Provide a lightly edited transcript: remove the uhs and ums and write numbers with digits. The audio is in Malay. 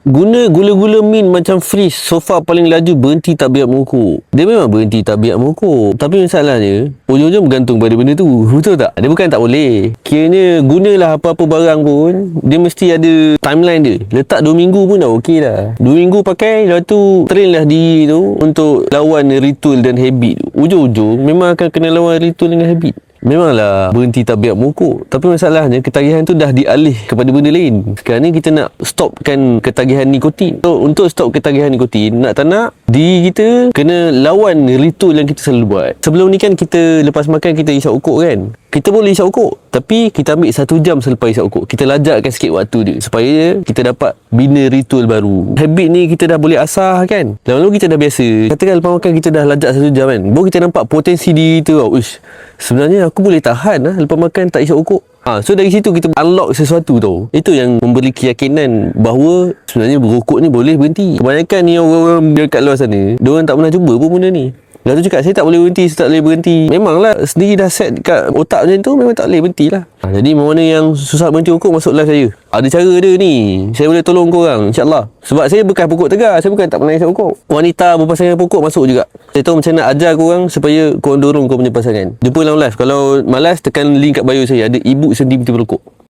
Guna gula-gula mint macam freeze, sofa paling laju berhenti tak biar merokok. Dia memang berhenti tak biar merokok. Tapi masalahnya, ujung-ujung bergantung pada benda tu. Betul tak? Dia bukan tak boleh. Kiranya gunalah apa-apa barang pun, dia mesti ada timeline dia. Letak 2 minggu pun dah okey dah. 2 minggu pakai, lepas tu train lah diri tu untuk lawan ritual dan habit tu. Ujung-ujung memang akan kena lawan ritual dengan habit. Memanglah berhenti tak biar merokok. Tapi masalahnya ketagihan tu dah dialih kepada benda lain. Sekarang ni kita nak stopkan ketagihan nikotin. So, untuk stop ketagihan nikotin, nak tak nak, diri kita kena lawan ritual yang kita selalu buat. Sebelum ni kan kita lepas makan kita isap ukuk kan. Kita boleh isap ukuk, tapi kita ambil 1 jam selepas isap ukuk. Kita lajakkan sikit waktu dia supaya kita dapat bina ritual baru. Habit ni kita dah boleh asah kan. Lama-lama kita dah biasa. Katakan lepas makan kita dah lajak 1 jam kan. Baru kita nampak potensi diri tu. Uish, sebenarnya aku boleh tahan lepas makan tak isap ukuk. So dari situ kita unlock sesuatu tau. Itu yang memberi keyakinan bahawa sebenarnya berokok ni boleh berhenti. Kebanyakan ni orang-orang dekat luar sana, diorang tak pernah cuba pun benda ni. Lepas tu cakap saya tak boleh berhenti, saya tak boleh berhenti. Memanglah sendiri dah set kat otak macam tu, memang tak boleh berhenti lah. Jadi mana yang susah berhenti rokok, masuk live saya. Ada cara dia ni, saya boleh tolong korang, insyaAllah. Sebab saya bukan pokok tegar, saya bukan tak pernah isap rokok. Wanita berpasangan pokok masuk juga. Saya tahu macam nak ajar korang supaya korang dorong korang punya pasangan. Jumpa dalam live. Kalau malas, tekan link kat bio saya. Ada ibu sendi berokok.